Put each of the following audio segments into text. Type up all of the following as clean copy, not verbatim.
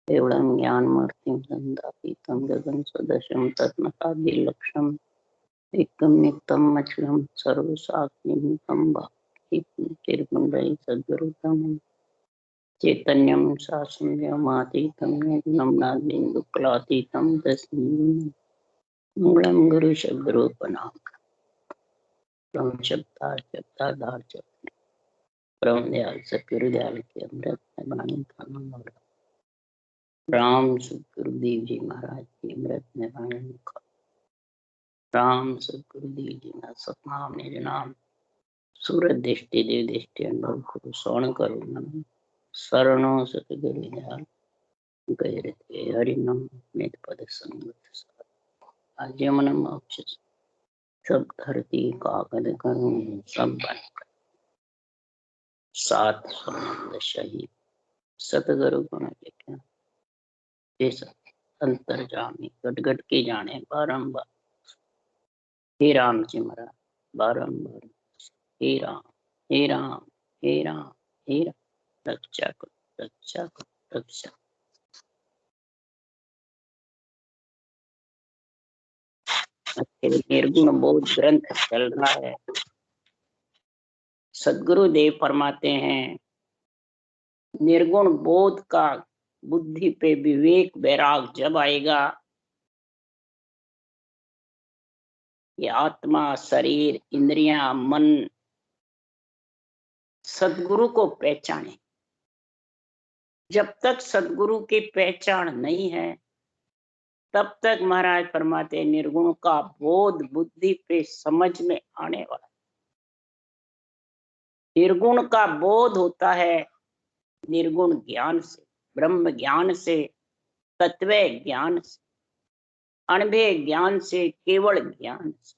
केवलं ज्ञानमूर्तिं दन्दातीतं गगन सदृशं तत्मसादिलक्ष्यम् एकं नित्यं अचलं सर्वसाक्षिं तं भक्ति निर्गुणै सद्गुरुतं चैतन्यं शासनव्योमातीतं निर्गुणं नादिन्दुक्लातीतं तस्मै मंगलम गुरु शब्दरूपनाम ब्रह्म शब्दार ब्रह्म दयाल सतगुरु दयाल के अमृत में वाणी का नाम राम सतगुरुदेव जी महाराज की अमृत में वाणी का राम सतगुरुदेव जी ना सतनाम निज नाम सूरत दृष्टि देव दृष्टि अनुभव को स्वर्ण करो नम शरणो सतगुरु दयाल गैर हरिनम नित पद संगत आज मन मोक्ष सब धरती कागज करूं सब बन सात समुद्र शहीद सतगुरु गुण लिखा जैसा अंतर्जामी गट गट के जाने बारंबार हे राम जी महाराज बारंबार हे राम हे राम हे राम हे राम रक्षा करो रक्षा करो रक्षा। निर्गुण बोध ग्रंथ चल रहा है। सदगुरु देव फरमाते हैं निर्गुण बोध का बुद्धि पे विवेक वैराग जब आएगा ये आत्मा शरीर इंद्रियां मन सदगुरु को पहचाने। जब तक सदगुरु की पहचान नहीं है तब तक महाराज फरमाते निर्गुण का बोध बुद्धि पे समझ में आने वाला। निर्गुण का बोध होता है निर्गुण ज्ञान से, ब्रह्म ज्ञान से, तत्व ज्ञान से, अनुभव ज्ञान से, केवल ज्ञान से।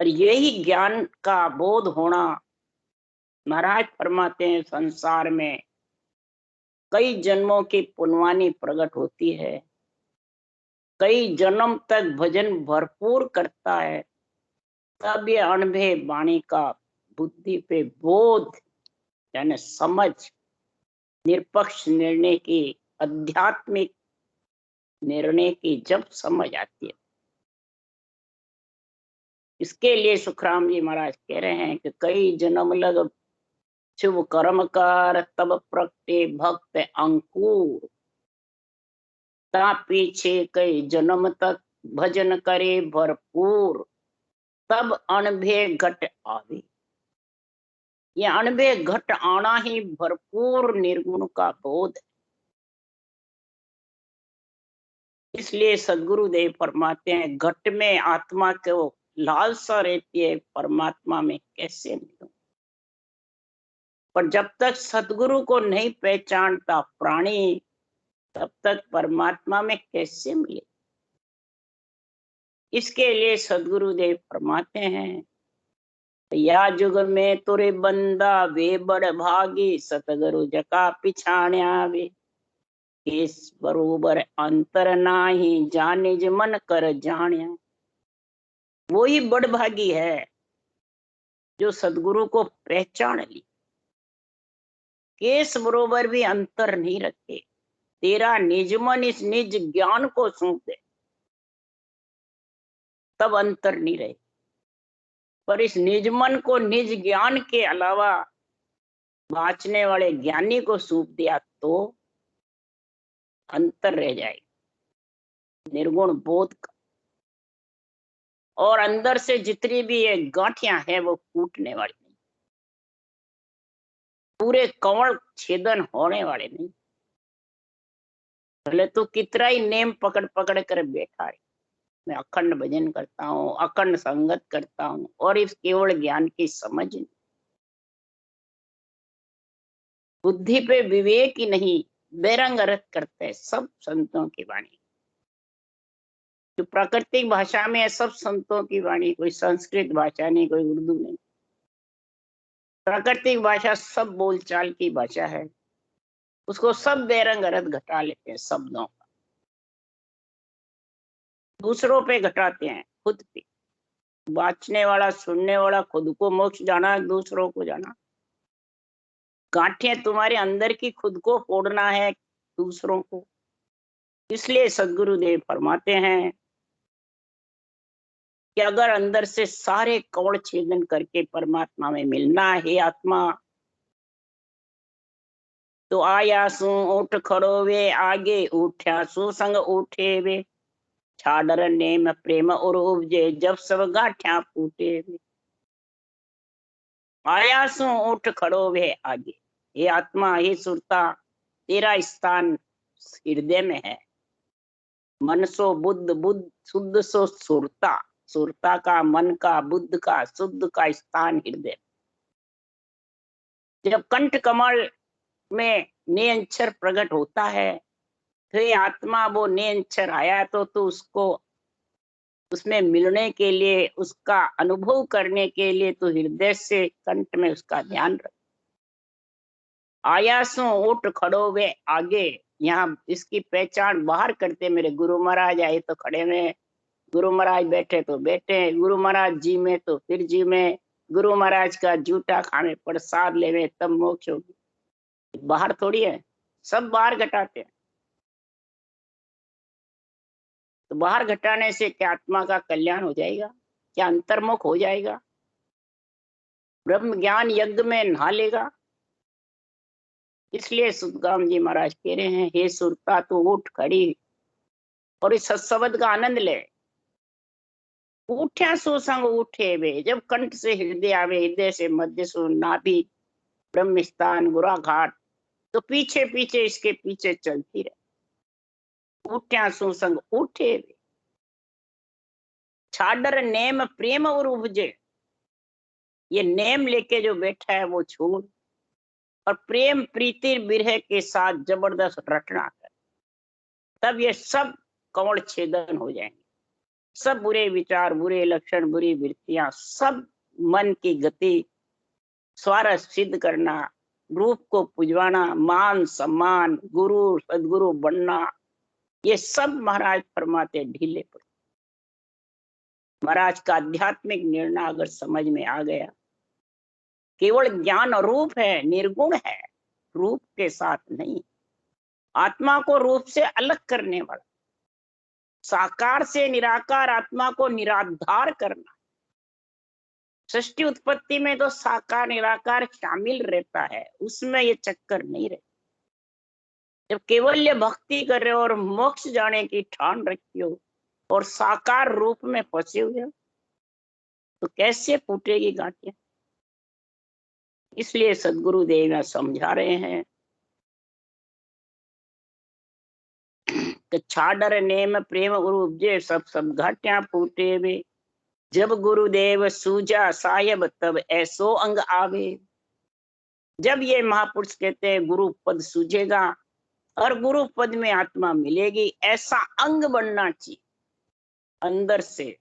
और यही ज्ञान का बोध होना महाराज फरमाते हैं संसार में कई जन्मों की पुण्यवानी प्रकट होती है, कई जन्म तक भजन भरपूर करता है, तब ये अनुभव वाणी का बुद्धि पे बोध यानी समझ निरपक्ष निर्णय की आध्यात्मिक निर्णय की जब समझ आती है। इसके लिए सुखराम जी महाराज कह रहे हैं कि कई जन्म लग शुभ कर्म कर तब प्रगटे भक्त अंकुर, ता पीछे कई जन्म तक भजन करे भरपूर, तब अनुभव घट आवे। ये अनुभव घट आना ही भरपूर निर्गुण का बोध है। इसलिए सदगुरुदेव फरमाते हैं घट में आत्मा को लालसा रहती है परमात्मा में कैसे मिलूं। पर जब तक सदगुरु को नहीं पहचानता प्राणी तब तक परमात्मा में कैसे मिले। इसके लिए सदगुरुदेव फरमाते हैं या जुग में तुरे बंदा वे बड़ भागी, सतगुरु जका पिछाण्या वे, केस बरोबर अंतर नाही जाने ज मन कर जाण्या। वही बड़ भागी है जो सदगुरु को पहचान ली, केस बरोबर भी अंतर नहीं रखे, तेरा निज मन इस निज ज्ञान को सौंप दे तब अंतर नहीं रहे। पर इस निज मन को निज ज्ञान के अलावा बाँचने वाले ज्ञानी को सौंप दिया तो अंतर रह जाएगा निर्गुण बोध का। और अंदर से जितनी भी ये गांठियां हैं वो टूटने वाली नहीं, पूरे कवल छेदन होने वाले नहीं। भले तो कितना ही नेम पकड़ पकड़ कर बैठा है, मैं अखंड भजन करता हूँ, अखंड संगत करता हूँ, और इस केवल ज्ञान की समझ नहीं, बुद्धि पे विवेक ही नहीं, बेरंग अर्थ करते हैं सब संतों की वाणी। जो प्राकृतिक भाषा में है सब संतों की वाणी, कोई संस्कृत भाषा नहीं, कोई उर्दू नहीं। प्राकृतिक भाषा सब बोलचाल की भाषा है, उसको सब बेरंग अर्थ घटा लेते हैं शब्दों का, दूसरों पे घटाते हैं, खुद पे। बाँचने वाला सुनने वाला खुद को मोक्ष जाना, दूसरों को जाना। गांठें तुम्हारे अंदर की खुद को फोड़ना है, दूसरों को। इसलिए सद्गुरुदेव फरमाते हैं कि अगर अंदर से सारे कवड़ छेदन करके परमात्मा में मिलना है आत्मा, तो आया सू उठ खड़ो वे आगे उठ्या सु संग उठे वे, छाडर नेम प्रेम और उपजे जब सब गाठ्या फूटे वे। आया सू उठ खड़ो वे आगे, हे आत्मा, हे सुरता, तेरा स्थान हृदय में है। मन सो बुद्ध, बुद्ध शुद्ध सो सुरता, सुरता का, मन का, बुद्ध का, शुद्ध का स्थान हृदय। जब कंठ कमल में निरंतर प्रकट होता है, तो ये आत्मा वो निरंतर आया तो उसको उसमें मिलने के लिए, उसका अनुभव करने के लिए तो हृदय से कंठ में उसका ध्यान रख। आयासों उठ खड़ो वे आगे, यहाँ इसकी पहचान बाहर करते मेरे गुरु महाराज आए तो खड़े में, गुरु महाराज बैठे तो बैठे, गुरु महाराज जी में तो फिर जी में, गुरु महाराज का जूठा खाने प्रसाद लेवे तब मोक्ष होगी। बाहर थोड़ी है, सब बाहर घटाते हैं। तो बाहर घटाने से क्या आत्मा का कल्याण हो जाएगा? क्या अंतर्मुख हो जाएगा? ब्रह्म ज्ञान यज्ञ में नहा लेगा? इसलिए सुखदाम जी महाराज कह रहे हैं, हे सुरता तू उठ खड़ी और इस सत्सबद का आनंद ले। उठ्या सो संग उठे वे, जब कंठ से हृदय आवे, हृदय से मध्य सो नाभि ब्रह्म स्थान गुरा घाट, तो पीछे पीछे इसके पीछे चलती रहे। उठ्या सो संग उठे वे, छाडर नेम प्रेम और उपजे, ये नेम लेके जो बैठा है वो छोड़, और प्रेम प्रीति बिरह के साथ जबरदस्त रटना कर, तब ये सब कवड़ छेदन हो जाएंगे। सब बुरे विचार, बुरे लक्षण, बुरी वृत्तियां, सब मन की गति, स्वार्थ सिद्ध करना, रूप को पुजवाना, मान सम्मान, गुरु सदगुरु बनना, ये सब महाराज फरमाते ढीले पड़े। महाराज का आध्यात्मिक निर्णय अगर समझ में आ गया, केवल ज्ञान रूप है, निर्गुण है, रूप के साथ नहीं। आत्मा को रूप से अलग करने वाला, साकार से निराकार आत्मा को निराधार करना। सृष्टि उत्पत्ति में तो साकार निराकार शामिल रहता है, उसमें ये चक्कर नहीं रहता। जब केवल्य भक्ति कर रहे हो और मोक्ष जाने की ठान रखी हो और साकार रूप में फंसे हुए हो, तो कैसे फूटेगी गांठें? इसलिए सदगुरु देव समझा रहे हैं कि छाडर नेम प्रेम गुरु उपजे सब सब घाटियां फूटे वे, जब गुरुदेव सूजा साहेब तब ऐसो अंग आवे। जब ये महापुरुष कहते हैं गुरु पद सूझेगा और गुरु पद में आत्मा मिलेगी, ऐसा अंग बनना चाहिए अंदर से।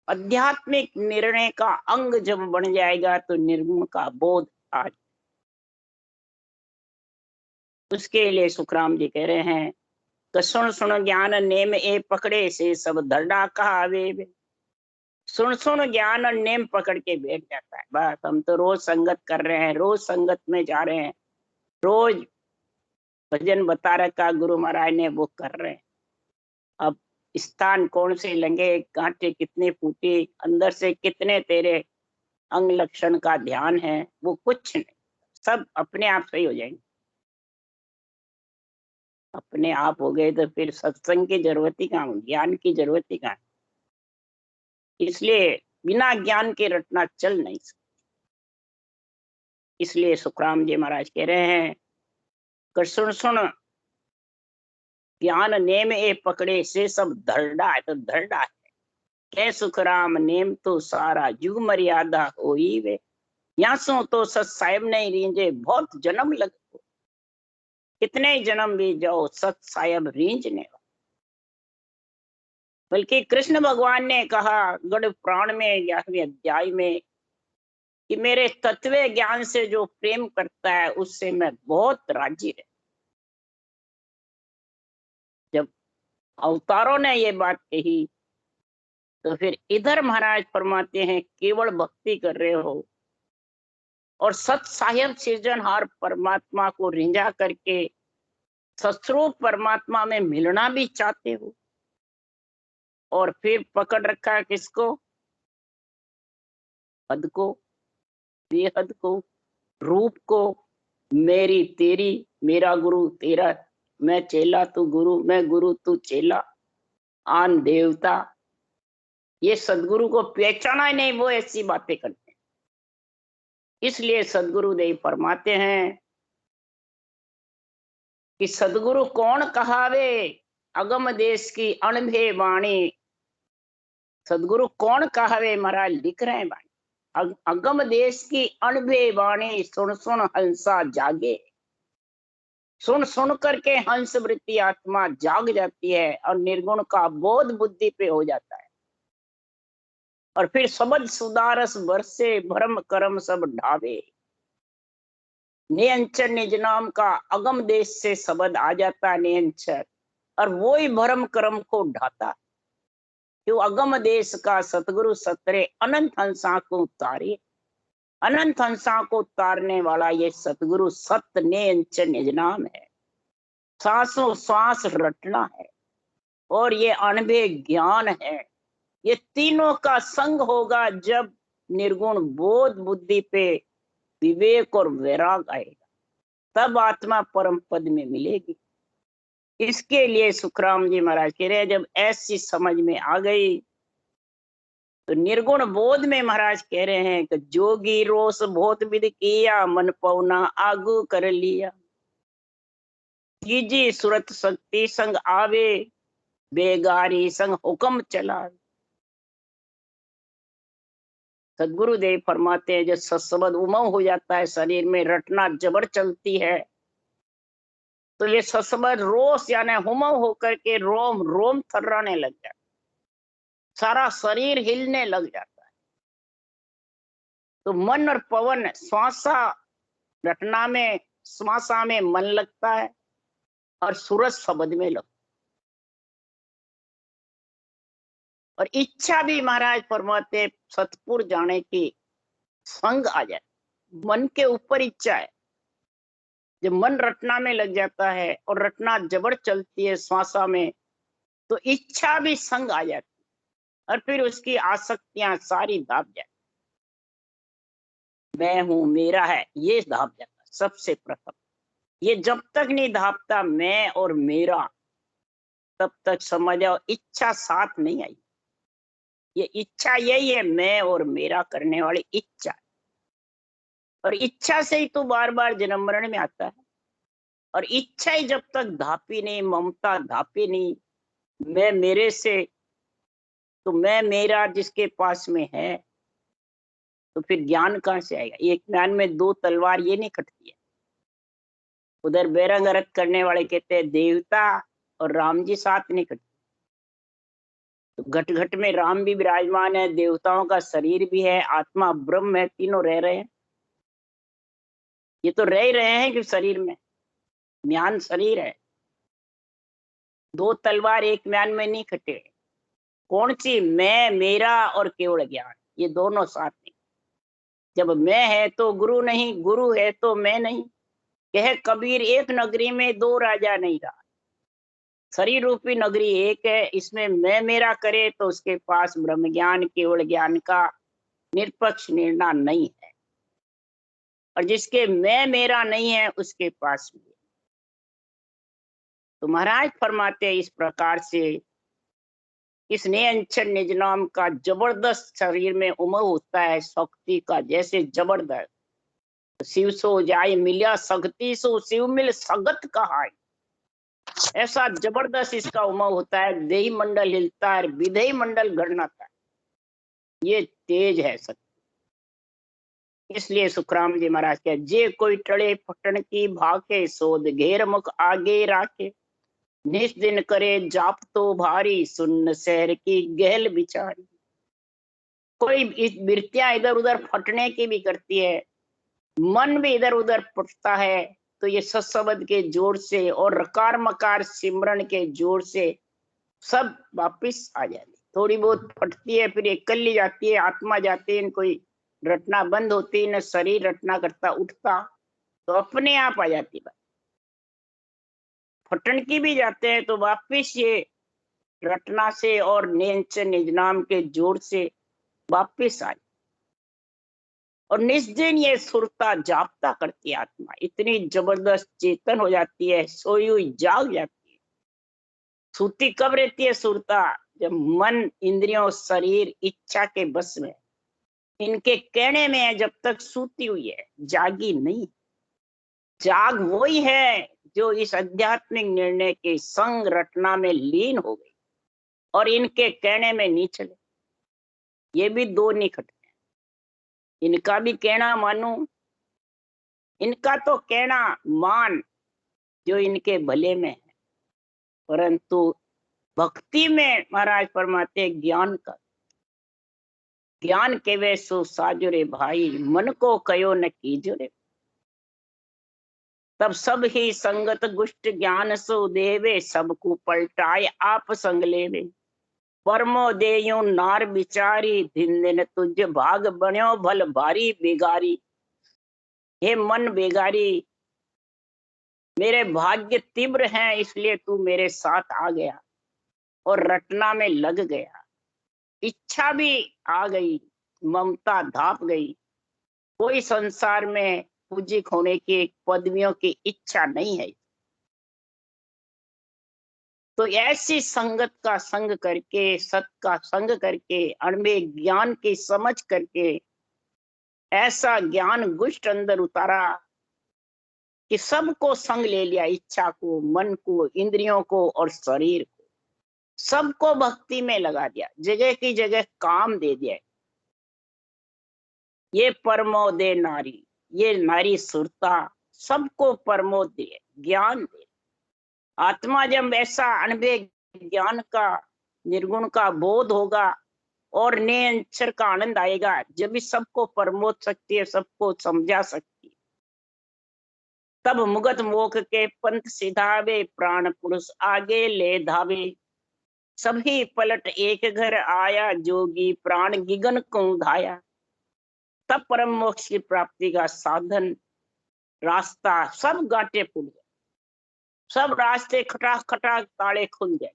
आध्यात्मिक निर्णय का अंग जब बन जाएगा तो निर्गुण का बोध आ जाएगा। उसके लिए सुखराम जी कह रहे हैं कि सुन सुन ज्ञान नेम ए पकड़े से सब धरडा कहावे। सुन सुन ज्ञान और नेम पकड़ के बैठ जाता है। बस हम तो रोज संगत कर रहे हैं, रोज संगत में जा रहे हैं, रोज भजन बता रखा गुरु महाराज ने, वो कर रहे हैं। अब स्थान कौन से लंगे, कांटे कितने फूटे, अंदर से कितने तेरे अंग लक्षण का ध्यान है, वो कुछ नहीं, सब अपने आप सही हो जाएंगे। अपने आप हो गए तो फिर सत्संग की जरूरत ही कहाँ, ज्ञान की जरूरत ही कहाँ। इसलिए बिना ज्ञान के रटना चल नहीं सकता। इसलिए सुखराम जी महाराज कह रहे हैं कि सुन सुन ज्ञान नेम ए पकड़े से सब धरडा है, तो धरडा है कै सुखराम नेम तो सारा युग मर्यादा होई वे। यहाँ सो तो सत साहेब नहीं रींजे बहुत जन्म लग, कितने जन्म भी जाओ सत साहेब रींजने। बल्कि कृष्ण भगवान ने कहा गढ़ पुराण में 11वें अध्याय में कि मेरे तत्व ज्ञान से जो प्रेम करता है उससे मैं बहुत राजी रहता। जब अवतारों ने ये बात कही तो फिर इधर महाराज फरमाते हैं केवल भक्ति कर रहे हो और सत साहेब सृजनहार परमात्मा को रिंझा करके सस्वरूप परमात्मा में मिलना भी चाहते हो, और फिर पकड़ रखा है किसको? हद को, बेहद को, रूप को। मेरी तेरी, मेरा गुरु तेरा, मैं चेला तू गुरु, मैं गुरु तू चेला, आन देवता। ये सदगुरु को पहचाना ही नहीं, वो ऐसी बातें करते हैं। इसलिए सदगुरुदेव फरमाते हैं कि सदगुरु कौन कहावे, अगम देश की अणभे वाणी। सदगुरु कौन कहावे, महाराज लिख रहे हैं वाणी। अगम देश की अणभे वाणी, सुन सुन हंसा जागे। सुन सुन करके हंस वृत्ति आत्मा जाग जाती है और निर्गुण का बोध बुद्धि पे हो जाता है। और फिर शब्द सुदारस बरसे, भरम करम सब ढावे। नियंचर निज नाम का अगम देश से शब्द आ जाता है, नियंचर, और वो ही भरम कर्म को ढाता है। क्यों? अगम देश का सतगुरु सतरे अनंत हंसा को उतारे। अनंत हंसा को उतारने वाला ये सतगुरु सत्य नियंचर निज नाम है। सांसों सांस रटना है, और ये अनभे ज्ञान है। ये तीनों का संग होगा जब निर्गुण बोध बुद्धि पे विवेक और वैराग आएगा, तब आत्मा परम पद में मिलेगी। इसके लिए सुखराम जी महाराज कह रहे हैं, जब ऐसी समझ में आ गई तो निर्गुण बोध में महाराज कह रहे हैं कि जोगी रोष बहुत विध किया, मन पौना आगू कर लिया। कीजी सुरत शक्ति संग आवे, बेगारी संग हुक्म चला। सदगुरुदेव फरमाते हैं, जो सत्सबद उमंग हो जाता है शरीर में, रटना जबर चलती है, तो ये सत्सबद रोष यानी हुमंग होकर के रोम रोम थर्राने लग जाता है, सारा शरीर हिलने लग जाता है। तो मन और पवन श्वासा, रटना में श्वासा में मन लगता है और सूरज शब्द में लगता है। और इच्छा भी महाराज फरमाते सतपुर जाने की संग आ जाए। मन के ऊपर इच्छा है, जब मन रटना में लग जाता है और रटना जबर चलती है श्वासा में, तो इच्छा भी संग आ जाती है और फिर उसकी आसक्तियां सारी दाब जाती। मैं हूं, मेरा है, ये दाब जाता सबसे प्रथम। ये जब तक नहीं धापता मैं और मेरा, तब तक समझ आओ इच्छा साथ नहीं आई। ये इच्छा यही है, मैं और मेरा करने वाली इच्छा। और इच्छा से ही तो बार बार जन्म मरण में आता है। और इच्छा ही जब तक धापी नहीं, ममता धापी नहीं, मैं मेरे से, तो मैं मेरा जिसके पास में है, तो फिर ज्ञान कहां से आएगा? एक ज्ञान में दो तलवार ये नहीं कटती है। उधर बेरंग रख करने वाले कहते हैं देवता और राम जी साथ नहीं कटते। तो घट घट में राम भी विराजमान है, देवताओं का शरीर भी है, आत्मा ब्रह्म है, तीनों रह रहे हैं। ये तो रह ही रहे हैं कि शरीर में म्यान शरीर है। दो तलवार एक म्यान में नहीं कटे। कौन सी? मैं, मेरा और केवल ज्ञान, ये दोनों साथ नहीं। जब मैं है तो गुरु नहीं, गुरु है तो मैं नहीं। कह कबीर एक नगरी में दो राजा नहीं रहा। शरीर रूपी नगरी एक है, इसमें मैं मेरा करे तो उसके पास ब्रह्म ज्ञान केवल ज्ञान का निरपेक्ष निर्णय नहीं है, और जिसके मैं मेरा नहीं है उसके पास भी। तो महाराज फरमाते हैं इस प्रकार से इस नियंचन निज नाम का जबरदस्त शरीर में उमंग होता है शक्ति का, जैसे जबरदस्त। शिव सो जाय मिलिया सगति, सो शिव मिल सगत कहाय। ऐसा जबरदस्त इसका उमंग होता है, देही मंडल हिलता है, विधेय मंडल गड़नाता है। ये तेज है सत्य। इसलिए सुखराम जी महाराज के जे कोई टड़े पटन की भाके, सोद घेर मुख आगे राखे। निस दिन करे जाप तो भारी, सुन्न शहर की गहल बिचारी। कोई इस वृत्तियां इधर उधर फटने की भी करती है, मन भी इधर उधर फटता है, तो ये सत्सबद के जोर से और रकार मकार सिमरन के जोर से सब वापिस आ जाती। थोड़ी बहुत फटती है, फिर इकल्ली जाती है, आत्मा जाती है, कोई रटना बंद होती है, न शरीर रटना करता उठता, तो अपने आप आ जाती बात। फटनकी भी जाते हैं तो वापिस ये रटना से और नेंच निज नाम के जोड़ से वापिस आए। और निस्दिन ये सुरता जागता करती है, आत्मा इतनी जबरदस्त चेतन हो जाती है, सोई हुई जाग जाती है। सूती कब रहती है सुरता? जब मन इंद्रियों शरीर इच्छा के बस में, इनके कहने में है, जब तक सूती हुई है, जागी नहीं। जाग वही है जो इस आध्यात्मिक निर्णय के संग रटना में लीन हो गई और इनके कहने में नहीं चले। ये भी दो निकट हैं, इनका भी कहना मानो, इनका तो कहना मान जो इनके भले में है, परंतु भक्ति में महाराज फरमाते ज्ञान का, ज्ञान के वे सो साजो रे भाई, मन को कयो न कीजो रे। तब सब ही संगत गुष्ट ज्ञान सो देवे, सबको पलटाए आप संग लेवे। परमो देयो नार बिचारी, दिन दिन तुझ भाग बन्यो भल भारी बेगारी। हे मन बेगारी, मेरे भाग्य तीव्र हैं, इसलिए तू मेरे साथ आ गया और रटना में लग गया। इच्छा भी आ गई, ममता धाप गई। कोई संसार में पूजिक होने की, पदवियों की इच्छा नहीं है। तो ऐसी संगत का संग करके, सत का संग करके, अणबे ज्ञान की समझ करके ऐसा ज्ञान गुष्ट अंदर उतारा कि सबको संग ले लिया, इच्छा को, मन को, इंद्रियों को और शरीर को, सबको भक्ति में लगा दिया, जगह की जगह काम दे दिया। ये परमोदय नारी, ये नारी सुरता सबको परमोद दे, ज्ञान दे। आत्मा जब ऐसा अनबे ज्ञान का, निर्गुण का बोध होगा और निरंतर का आनंद आएगा, जब भी सबको परमोद सकती है, सबको समझा सकती है। तब मुगत मोख के पंथ सिधावे, प्राण पुरुष आगे ले धावे। सभी पलट एक घर आया, जोगी प्राण गिगन को धाया। तब परम मोक्ष की प्राप्ति का साधन, रास्ता सब गांठे फूट गए, सब रास्ते खटाक खटाक ताले खुल गए।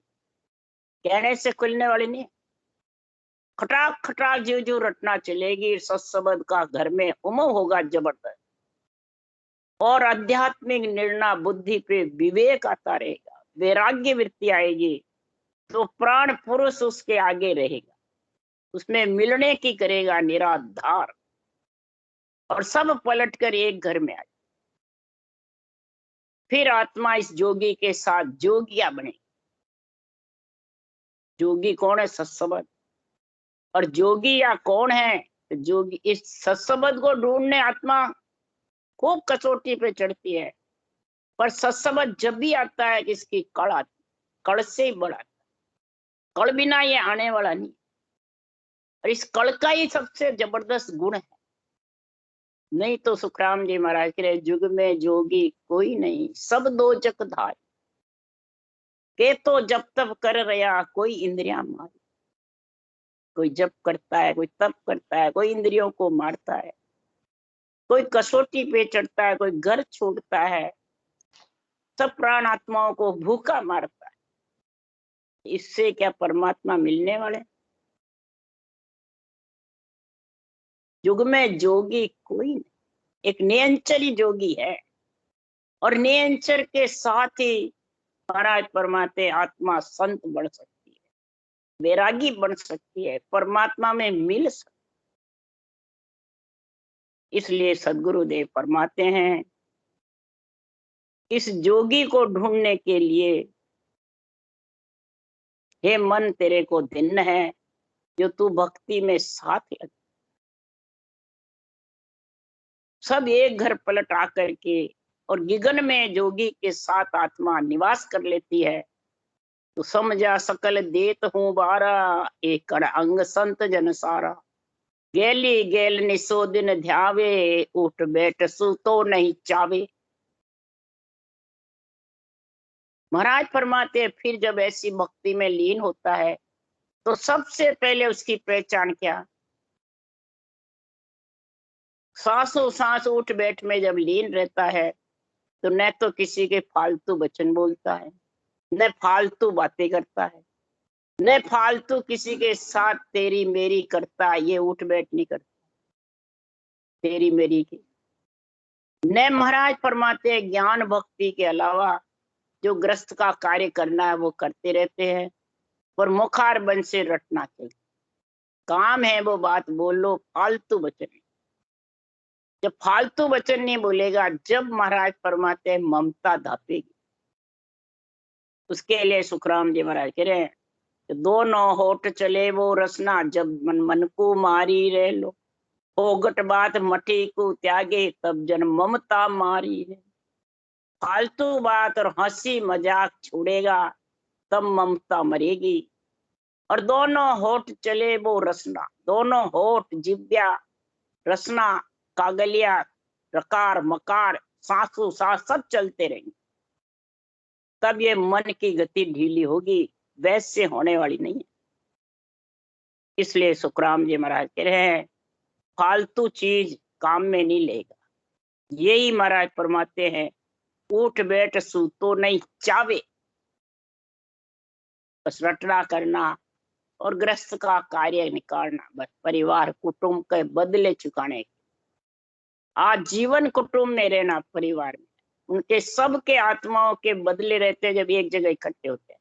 कहने से खुलने वाले नहीं, खटाक खटाक जो जो रटना चलेगी, सत्सबद का घर में उमंग होगा जबरदस्त, और आध्यात्मिक निर्णय बुद्धि पे विवेक आता रहेगा, वैराग्य वृत्ति आएगी, तो प्राण पुरुष उसके आगे रहेगा, उसमें मिलने की करेगा निराधार, और सब पलट कर एक घर में आ। फिर आत्मा इस जोगी के साथ जोगिया बने। जोगी कौन है? सत्सबद। और जोगी या कौन है? जोगी इस सत्सबद को ढूंढने आत्मा खूब कसौटी पे चढ़ती है, पर सत्सबद जब भी आता है कि इसकी कड़ आती, कड़ से ही बढ़ा, कड़ बिना ये आने वाला नहीं। और इस कड़ का ही सबसे जबरदस्त गुण है। नहीं तो सुखराम जी महाराज कह रहे, जुग में जोगी कोई नहीं, सब दो जग धार के तो जब तब कर रहा, कोई इंद्रियां मारी। कोई जप करता है, कोई तप करता है, कोई इंद्रियों को मारता है, कोई कसौटी पे चढ़ता है, कोई घर छोड़ता है, सब प्राण आत्माओं को भूखा मारता है। इससे क्या परमात्मा मिलने वाले? युग में जोगी कोई नहीं, एक नियंचरी जोगी है, और नियंचर के साथ ही महाराज परमात्मा आत्मा संत बन सकती है, वैरागी बन सकती है, परमात्मा में मिल सकती। इसलिए सदगुरुदेव फरमाते हैं, इस जोगी को ढूंढने के लिए हे मन तेरे को दिन है, जो तू भक्ति में साथ लग। सब एक घर पलट आकर के और गिगन में जोगी के साथ आत्मा निवास कर लेती है, तो समझा सकल देत हूँ बारा, एक अंग संत जन सारा। गेली गेल निसो दिन ध्यावे, उठ बैठ सु तो नहीं चावे। महाराज फरमाते, फिर जब ऐसी भक्ति में लीन होता है तो सबसे पहले उसकी पहचान क्या? सांसों सांस उठ बैठ में जब लीन रहता है तो न तो किसी के फालतू वचन बोलता है, न फालतू बातें करता है, न फालतू किसी के साथ तेरी मेरी करता है। ये उठ बैठ नहीं करता तेरी मेरी की। न महाराज फरमाते हैं ज्ञान भक्ति के अलावा जो ग्रस्त का कार्य करना है वो करते रहते हैं, पर मुखार बन से रटना चाहिए। काम है वो बात बोल लो, फालतू वचन नहीं। जब फालतू वचन नहीं बोलेगा, जब महाराज फरमाते हैं ममता धापेगी। उसके लिए सुखराम जी महाराज कह रहे हैं, दोनों होठ चले वो रसना, जब मन मन को मारी रह लो। फोगट बात मठी को त्यागे, तब जन ममता मारी है। फालतू बात और हंसी मजाक छोड़ेगा, तब ममता मरेगी। और दोनों होठ चले वो रसना, दोनों होठ जिब्या रसना कागलिया रकार मकार सांसू सांस सब चलते रहेंगे, तब ये मन की गति ढीली होगी, वैसे होने वाली नहीं है। इसलिए सुखराम जी महाराज कह रहे हैं फालतू चीज काम में नहीं लेगा। यही महाराज फरमाते हैं उठ बैठ सूतो नहीं चावे, बस रटना करना और ग्रस्त का कार्य निकालना, बस परिवार कुटुंब के बदले चुकाने। आज जीवन कुटुंब में रहना, परिवार में उनके सबके आत्माओं के बदले रहते हैं। जब एक जगह इकट्ठे होते हैं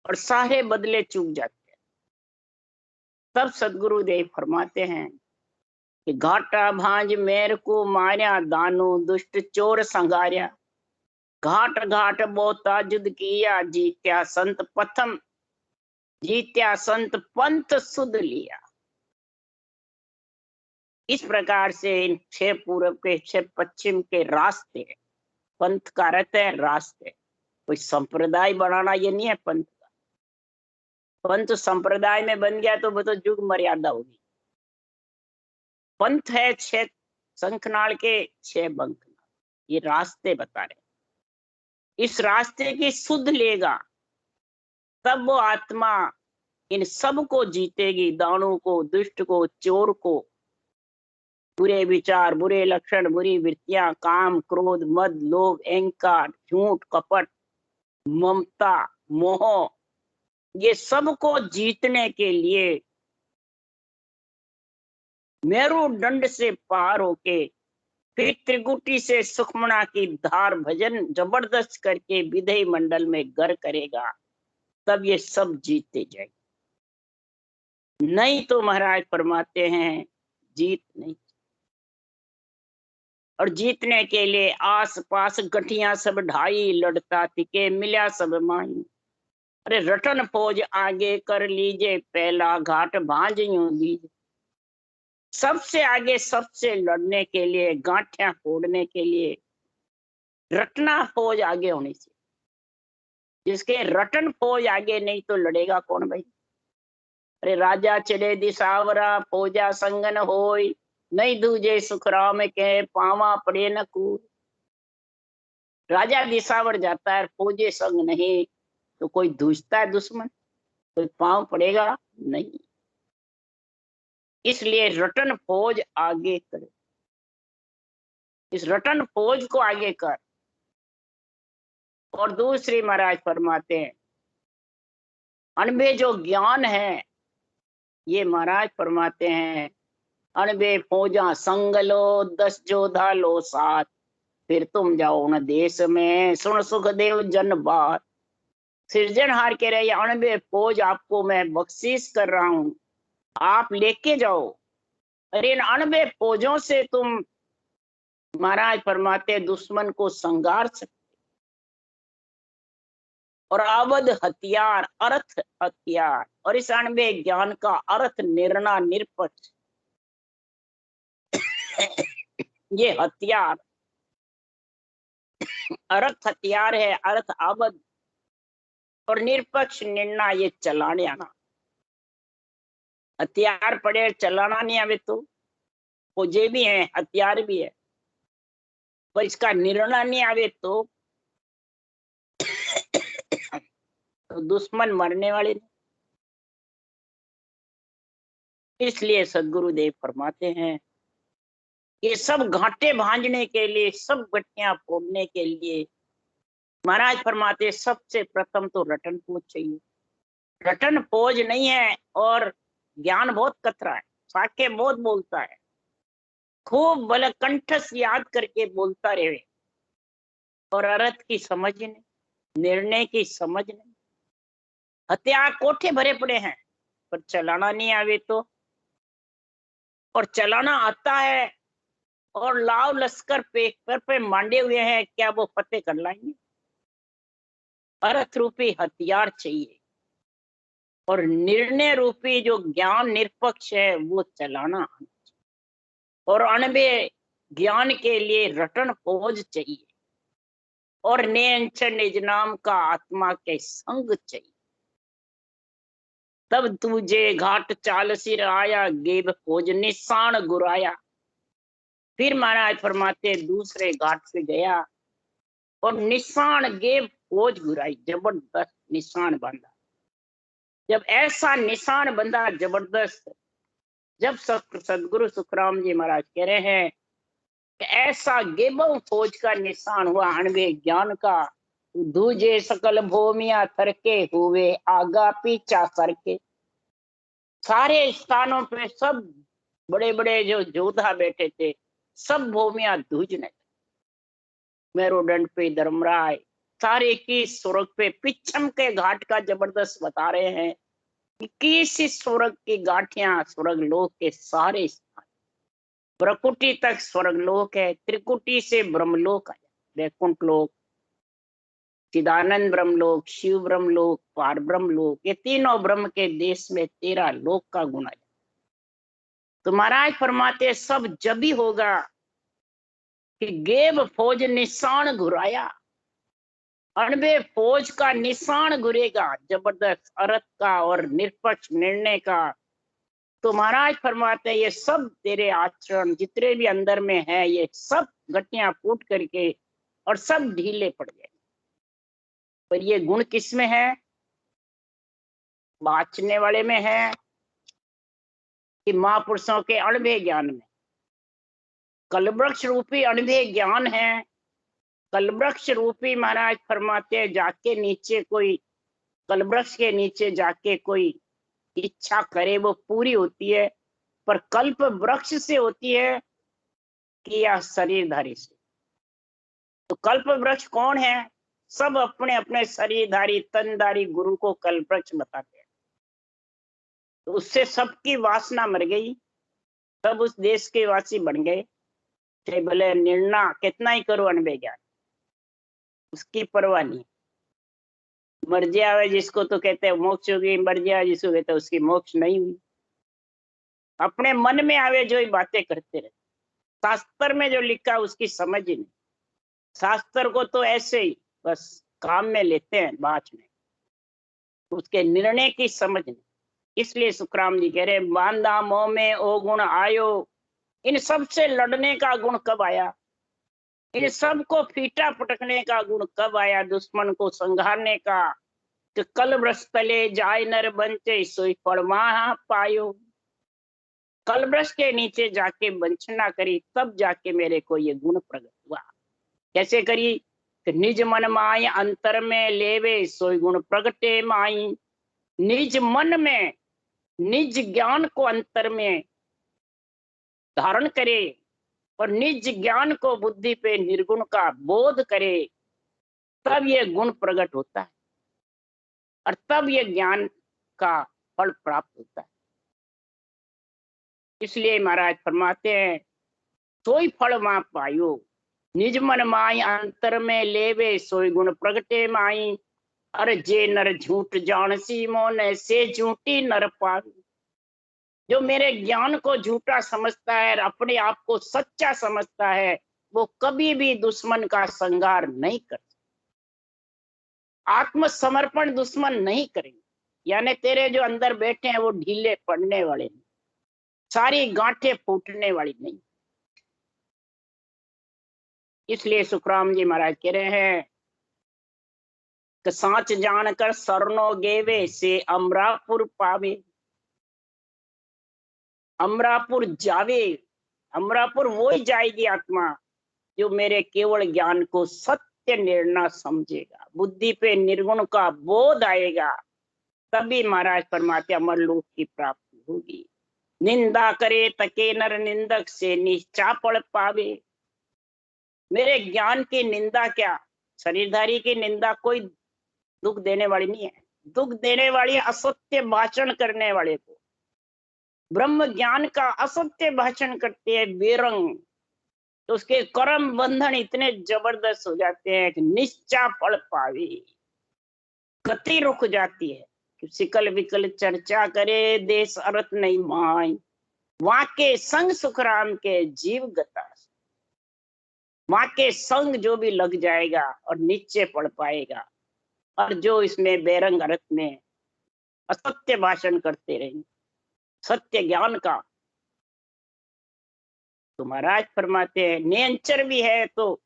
और सारे बदले चूक जाते हैं, तब सदगुरु देव फरमाते हैं कि घाटा भांज मेर को मार्या, दानो दुष्ट चोर संगार्या। घाट घाट बोता जुद किया, जीत्या संत पथम, जीत्या संत पंथ सुध लिया। इस प्रकार से इन 6 पूरब के 6 पश्चिम के रास्ते, पंथ का अर्थ है रास्ते। कोई संप्रदाय बनाना ये नहीं है पंथ का। पंथ संप्रदाय में बन गया तो वो तो युग मर्यादा होगी। पंथ है 6 शंखनाल के 6 बंखनाल, ये रास्ते बता रहे। इस रास्ते की सुध लेगा, तब वो आत्मा इन सब को जीतेगी, दानों को, दुष्ट को, चोर को, बुरे विचार, बुरे लक्षण, बुरी वृत्तियां, काम, क्रोध, मद, लोभ, अहंकार, झूठ, कपट, ममता, मोह, ये सब को जीतने के लिए मेरुदंड से पार होके फिर त्रिकुटी से सुखमणा की धार भजन जबरदस्त करके विधेय मंडल में घर करेगा, तब ये सब जीतते जाएंगे। नहीं तो महाराज फरमाते हैं जीत नहीं। और जीतने के लिए आस पास गठिया सब ढाई, लड़ता तिके मिला सब माही। अरे रटन फौज आगे कर लीजिए, पहला घाट भांज यूं दीजिए। सबसे आगे, सबसे लड़ने के लिए, गांठिया फोड़ने के लिए रटना फौज आगे होनी चाहिए। जिसके रटन फौज आगे नहीं तो लड़ेगा कौन भाई। अरे राजा चले दिसावरा, फौजा संगन होय, नहीं दूजे सुखराम के पावा पड़े न कूद। राजा दिसावर जाता है, फौजे संग नहीं, तो कोई दूसता है दुश्मन, कोई पांव पड़ेगा नहीं। इसलिए रटन फौज आगे करे, इस रटन फौज को आगे कर। और दूसरी महाराज फरमाते हैं अनबे जो ज्ञान है, ये महाराज फरमाते हैं अनबे फौजा संग लो, 10 जोधा लो साथ, फिर तुम जाओ न देश में, सुन सुखदेव जन बात। सृजनहार कह रहे अनबे फौज आपको मैं बख्शीश कर रहा हूं, आप लेके जाओ। अरे इन अनबे फौजों से तुम महाराज फरमाते दुश्मन को संगार सकते। और अवध हथियार, अर्थ हथियार, और इस अनबे ज्ञान का अर्थ निर्णय निरपक्ष। ये हथियार, अर्थ हथियार है, अर्थ अवध, और निरपक्ष निर्णय ये चलाने आना। हथियार पड़े चलाना नहीं आवे तो फौजे भी है, हथियार भी है, पर इसका निर्णय नहीं आवे तो दुश्मन मरने वाले नहीं। इसलिए सदगुरुदेव फरमाते हैं ये सब घाटे भांजने के लिए, सब गट्टियां फोड़ने के लिए महाराज फरमाते सबसे प्रथम तो रटन पोज चाहिए। रटन पोज नहीं है और ज्ञान बहुत कतरा है, साके बहुत बोलता है, खूब भले कंठस्थ याद करके बोलता रहे और अर्थ की समझ नहीं, निर्णय की समझ नहीं। हथियार कोठे भरे पड़े हैं पर चलाना नहीं आवे तो, और चलाना आता है और लाव लश्कर पेपर पे मांडे हुए हैं, क्या वो फतेह कर लाएंगे? अर्थ रूपी हथियार चाहिए और निर्णय रूपी जो ज्ञान निरपक्ष है वो चलाना, और अणबे ज्ञान के लिए रटन पोज चाहिए और निज नाम का आत्मा के संग चाहिए। तब तुझे घाट चाल सिर आया, गेब खोज निशान गुराया। फिर महाराज फरमाते दूसरे घाट से गया और निशान गेब खोज गुराई, जबरदस्त निशान बांधा। जब ऐसा निशान बंधा जबरदस्त, जब सदगुरु सुखराम जी महाराज कह रहे हैं कि ऐसा गेबो खोज का निशान हुआ अणवे ज्ञान का, दूजे सकल भूमिया थरके हुए आगा पीछा सरके। सारे स्थानों पे सब बड़े बड़े जो योद्धा बैठे थे, सब भूमिया धूजने, मेरुदंड पे धर्मराय, सारे की स्वर्ग पे पिछम के घाट का जबरदस्त बता रहे हैं कि किसी स्वर्ग की गांठियां स्वर्ग लोक के सारे स्थान, प्रकुटी तक स्वर्ग लोक है, त्रिकुटी से ब्रह्मलोक आया, वैकुंठ लोक, चिदानंद ब्रह्मलोक, शिव ब्रह्मलोक, पार ब्रह्मलोक, ये तीनों ब्रह्म के देश में 13 लोक का गुण है। तो महाराज फरमाते सब जब ही होगा कि गेब फौज निशान घुराया, अणबे फौज का निशान घुरेगा जबरदस्त अर्थ का और निरपक्ष निर्णय का। तो महाराज फरमाते ये सब तेरे आचरण जितने भी अंदर में है, ये सब गट्टियां फूट करके और सब ढीले पड़ गए। पर ये गुण किस में है? बाँचने वाले में है कि महापुरुषों के अणबे ज्ञान में। कलवृक्ष रूपी अणबे ज्ञान है, कलवृक्ष रूपी महाराज फरमाते जाके नीचे कोई, कलवृक्ष के नीचे जाके कोई इच्छा करे वो पूरी होती है, पर कल्प वृक्ष से होती है कि या शरीरधारी से। तो कल्प वृक्ष कौन है? सब अपने अपने शरीरधारी तनधारी गुरु को कल्प वृक्ष बताते हैं। तो उससे सबकी वासना मर गई, सब उस देश के वासी बन गए, चाहे भले निर्णय कितना ही करो अनबे ज्ञान, उसकी परवाह नहीं। मर्जी आवे जिसको तो कहते हैं मोक्ष होगी, मर्जी आवे जिसको कहते हैं उसकी मोक्ष नहीं हुई। अपने मन में आवे जो ही बातें करते रहते, शास्त्र में जो लिखा उसकी समझ ही नहीं। शास्त्र को तो ऐसे ही बस काम में लेते हैं, बात में उसके निर्णय की समझ नहीं। इसलिए सुखराम जी कह रहे बांधा मोह में ओ गुण आयो। इन सब से लड़ने का गुण कब आया? इन सब को फीटा पटकने का गुण कब आया? दुश्मन को संघारने का, कि कल वृक्ष तले जाय नर बंचे सोई फल वहां पायो। कल वृक्ष के नीचे जाके वंचना करी तब जाके मेरे को ये गुण प्रकट हुआ। कैसे करी? कि निज मन माई अंतर में लेवे सोई गुण प्रगटे माई। निज मन में निज ज्ञान को अंतर में धारण करे और निज ज्ञान को बुद्धि पे निर्गुण का बोध करे, तब ये गुण प्रकट होता है और तब ये ज्ञान का फल प्राप्त होता है। इसलिए महाराज फरमाते हैं सोई फल मां पायो, निज मन माई अंतर में लेवे सोई गुण प्रगटे माई। अरे जे नर झूठ जानसी मोन से झूठी नर पावी। जो मेरे ज्ञान को झूठा समझता है और अपने आप को सच्चा समझता है, वो कभी भी दुश्मन का संगार नहीं करता। आत्मसमर्पण दुश्मन नहीं करेंगे, यानी तेरे जो अंदर बैठे हैं वो ढीले पड़ने वाले नहीं, सारी गांठें फूटने वाली नहीं। इसलिए सुखराम जी महाराज कह रहे हैं कि साच जानकर सरनो गेवे से अमरापुर पावे। अमरापुर जावे अमरापुर वो ही जाएगी आत्मा जो मेरे केवल ज्ञान को सत्य निर्णय समझेगा, बुद्धि पे निर्गुण का बोध आएगा, तभी महाराज परमात्मा अमरलोक की प्राप्ति होगी। निंदा करे तके नर निंदक से निश्चा पड़ पावे। मेरे ज्ञान की निंदा क्या, शरीरधारी की निंदा कोई दुख देने वाली नहीं है। दुख देने वाली असत्य भाषण करने वाले को। ब्रह्म ज्ञान का असत्य भाषण करते हैं बेरंग, तो उसके कर्म बंधन इतने जबरदस्त हो जाते हैं कि निश्चा पड़ पावे, गति रुक जाती है। सिकल विकल चर्चा करे देश अर्थ नहीं माई, वहां के संग सुखराम के जीव गता। वहां के संग जो भी लग जाएगा और नीचे पड़ पाएगा, और जो इसमें बेरंग अर्थ में असत्य भाषण करते रहेंगे सत्य ज्ञान का, तो महाराज फरमाते हैं नियंचर भी है तो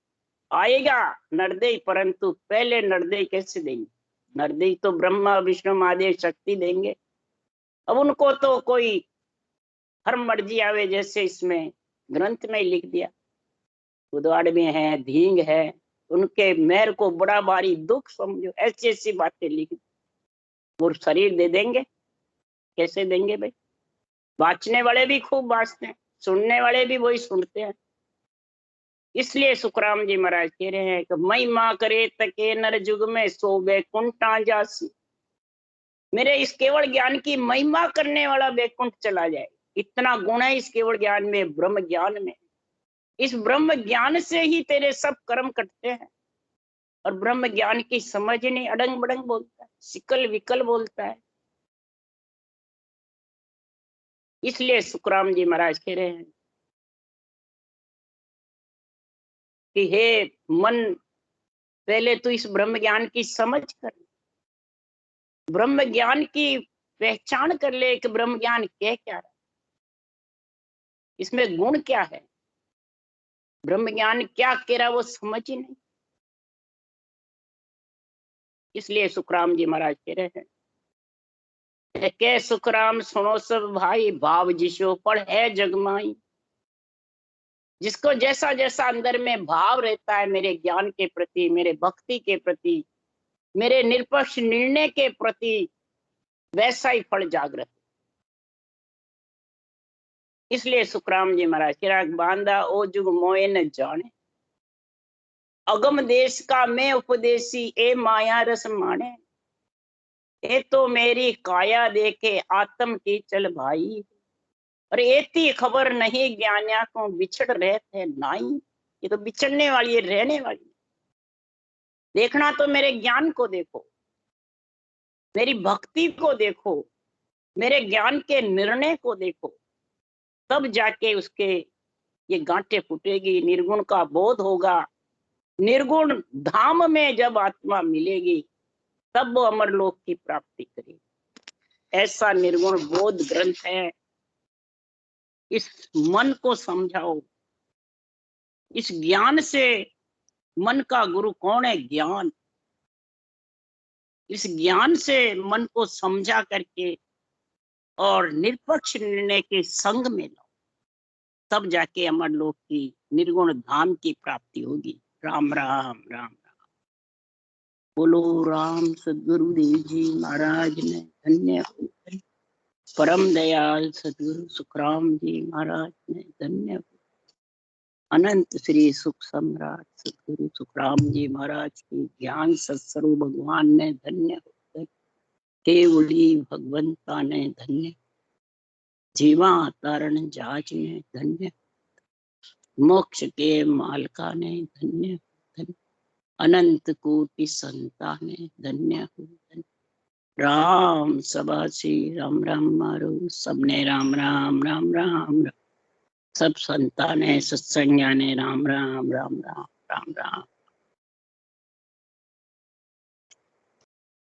आएगा नरदेय, परंतु पहले नरदेय कैसे देंगे? नरदेय तो ब्रह्मा विष्णु महादेव शक्ति देंगे। अब उनको तो कोई हर मर्जी आवे, जैसे इसमें ग्रंथ में लिख दिया, उद्वाड़ में है, धींग है, उनके मेहर को बड़ा भारी दुख समझो, ऐसी ऐसी बातें लिख दी। वो शरीर दे देंगे, कैसे देंगे भाई? बाँचने वाले भी खूब बाँचते हैं, सुनने वाले भी वही सुनते हैं। इसलिए सुखराम जी महाराज कह रहे हैं कि महिमा करे तके नर जुग में सो बैकुंठा जासी। मेरे इस केवल ज्ञान की महिमा करने वाला बैकुंठ चला जाए, इतना गुण है इस केवल ज्ञान में, ब्रह्म ज्ञान में। इस ब्रह्म ज्ञान से ही तेरे सब कर्म कटते हैं। और ब्रह्म ज्ञान की समझ ही नहीं, अडंग बडंग बोलता है, सिकल विकल बोलता है। इसलिए सुखराम जी महाराज कह रहे हैं कि हे मन, पहले तो इस ब्रह्म ज्ञान की समझ कर, ब्रह्म ज्ञान की पहचान कर ले कि ब्रह्म ज्ञान क्या क्या है, इसमें गुण क्या है, ब्रह्म ज्ञान क्या कह रहा वो समझ ही नहीं। इसलिए सुखराम जी महाराज कह रहे हैं के सुखराम सुनो सब भाई, भाव जिसो पर है जगमाई। जिसको जैसा जैसा अंदर में भाव रहता है मेरे ज्ञान के प्रति, मेरे भक्ति के प्रति, मेरे निरपक्ष निर्णय के प्रति, वैसा ही फल जागृत। इसलिए सुखराम जी महाराज चिराग बांधा ओ जुग मोए न जाने, अगम देश का मैं उपदेशी ए माया रस माने। ए तो मेरी काया देखे आत्म की चल भाई, और एती खबर नहीं ज्ञानिया को बिछड़ रहे थे नाई। ये तो बिछड़ने वाली है, रहने वाली। देखना तो मेरे ज्ञान को देखो, मेरी भक्ति को देखो, मेरे ज्ञान के निर्णय को देखो, तब जाके उसके ये गांठें फूटेगी, निर्गुण का बोध होगा। निर्गुण धाम में जब आत्मा मिलेगी तब वो अमरलोक की प्राप्ति करेगी। ऐसा निर्गुण बोध ग्रंथ है। इस मन को समझाओ, इस ज्ञान से। मन का गुरु कौन है? ज्ञान। इस ज्ञान से मन को समझा करके और निरपक्ष निर्णय के संग में लो, तब जाके अमरलोक की निर्गुण धाम की प्राप्ति होगी। राम राम राम राम। बोलो राम सदगुरुदेव जी महाराज ने धन्य हो। परम दयाल सदगुरु सुखराम जी महाराज ने धन्य हो। अनंत श्री सुख सम्राट सदगुरु सुखराम जी महाराज की ज्ञान सत्स्वरूप भगवान ने धन्य हो। केवली भगवंता ने धन्य, जीवा तारण जाच ने धन्य, मोक्ष के मालका ने धन्य, अनंत कोटि संता ने धन्य हो। राम सभा श्री राम राम मारो, सबने राम राम राम राम राम, सब संता ने सत्संज्ञा ने राम राम राम राम राम राम।